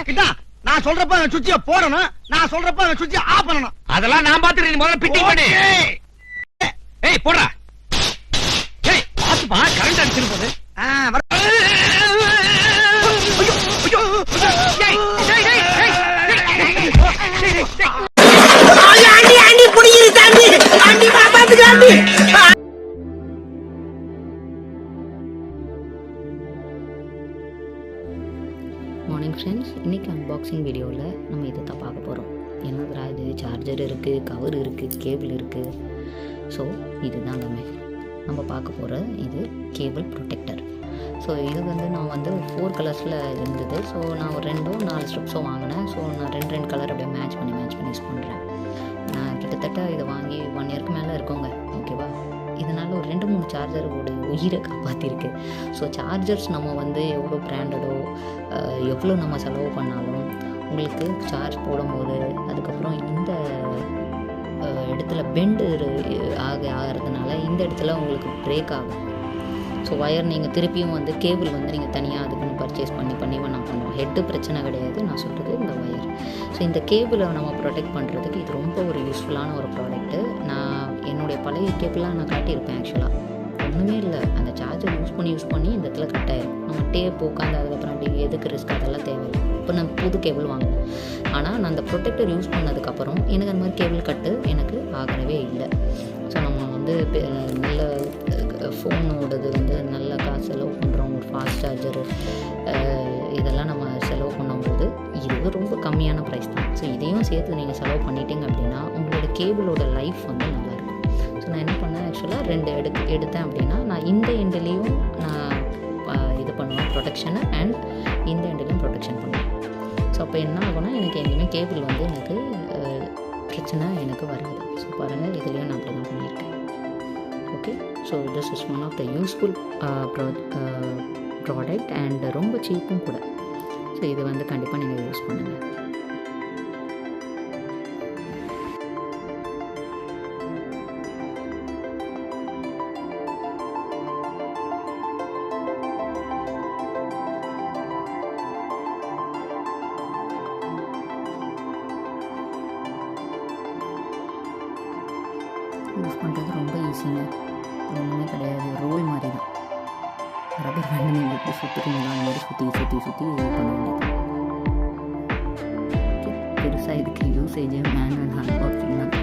கிட்டா நான் சொல்றப்ப சுவிட்சை போடணும், நான் சொல்றப்ப சுவிட்சை ஆஃப் பண்ணணும். அதெல்லாம் நான் பாத்துறேன். நீ முதல்ல பிட்டிங் பண்ணு. ஏய் போடா. ஏய் பாத்துப்பா, கரண்ட் அடிச்சிரு போகுது. மார்னிங் ஃப்ரெண்ட்ஸ், இன்றைக்கி அன்பாக்சிங் வீடியோவில் நம்ம இதை தான் பார்க்க போகிறோம். என்னதுடா இது, சார்ஜர் இருக்குது, கவர் இருக்குது, கேபிள் இருக்குது. ஸோ இதுதாங்கமே நம்ம பார்க்க போகிற இது கேபிள் ப்ரொடெக்டர். ஸோ இது நான் 4 கலர்ஸில் இருந்தது. ஸோ நான் ஒரு 4 ஸ்ட்ரிப்ஸோ வாங்கினேன். ஸோ நான் ரெண்டு கலர் அப்படியே மேட்ச் பண்ணி யூஸ் பண்ணுறேன். நான் கிட்டத்தட்ட இதை வாங்கி 1 இயருக்கு மேலே இருக்குங்க. ஓகேவா, இதனால் ஒரு 2-3 சார்ஜரோட உயிரை காப்பாற்றிருக்கு. ஸோ சார்ஜர்ஸ் நம்ம எவ்வளோ பிராண்டடோ எவ்வளோ நம்ம செலவு பண்ணாலும் உங்களுக்கு சார்ஜ் போடும்போது அதுக்கப்புறம் இந்த இடத்துல பெண்டு ஆகிறதுனால இந்த இடத்துல உங்களுக்கு பிரேக் ஆகும். ஸோ ஒயர் நீங்கள் திருப்பியும் கேபிள் நீங்கள் தனியாக அதுக்குன்னு பர்ச்சேஸ் பண்ணி நான் பண்ணுவோம். ஹெட்டு பிரச்சனை கிடையாது, நான் சொல்கிறது இந்த ஒயர். ஸோ இந்த கேபிளை நம்ம ப்ரொடெக்ட் பண்ணுறதுக்கு இது ரொம்ப ஒரு யூஸ்ஃபுல்லான ஒரு ப்ராடக்ட்டு. நான் என்னுடைய பழைய கேபிளாக நான் காட்டியிருப்பேன். ஆக்சுவலாக ஒன்றுமே இல்லை, அந்த சார்ஜர் யூஸ் பண்ணி இந்த இடத்துல கட் ஆயிடும். நம்ம டேப் உட்காந்து அதுக்கப்புறம் அப்படி எதுக்கு ரிஸ்க், அதெல்லாம் தேவையில்லை. இப்போ நான் புது கேபிள் வாங்கினேன். ஆனால் நான் அந்த ப்ரொடெக்டர் யூஸ் பண்ணதுக்கப்புறம் எனக்கு அந்த மாதிரி கேபிள் கட்டு எனக்கு ஆகவே இல்லை. ஸோ நம்ம நல்ல ஃபோனோடது நல்ல காசு செலவு பண்ணுறோம். ஒரு ஃபாஸ்ட் சார்ஜரு இதெல்லாம் நம்ம செலவு பண்ணும்போது இது ரொம்ப கம்மியான ப்ரைஸ் தான். ஸோ இதையும் சேர்த்து நீங்கள் செலவு பண்ணிட்டீங்க அப்படின்னா உங்களோட கேபிளோட லைஃப் நல்லாயிருக்கும். ஸோ நான் என்ன பண்ணேன், ஆக்சுவலாக 2 எடுத்தேன் அப்படின்னா நான் இந்த எண்ட்லேயும் நான் இது பண்ணுவேன் ப்ரொடெக்ஷனை, அண்ட் இந்த எண்ட்லேயும் ப்ரொடெக்ஷன் பண்ணுவேன். ஸோ அப்போ என்ன ஆகும்னா எனக்கு எங்கேயுமே கேபிள் எனக்கு பிரச்சனை எனக்கு வராது. ஸோ பாருங்கள், இதுலேயும் நான் அப்படி தான் பண்ணியிருக்கேன். Okay, so this is one of the useful product and ரொம்ப சீப்பும் கூட. ஸோ இது கண்டிப்பாக நீங்கள் யூஸ் பண்ணுங்கள். யூஸ் பண்ணுறது ரொம்ப ஈஸிங்க, ஒன்றுமே கிடையாது. ரோல் மாதிரி தான். ரப்பர் பேண்ட் நீங்கள் எப்படி சுற்றுறீங்களோ அந்த மாதிரி சுற்றி பண்ண வேண்டியது. ஓகே, பெருசாக இதுக்கு யூசேஜ் மேனுவல் அன்பாக்சிங் தான்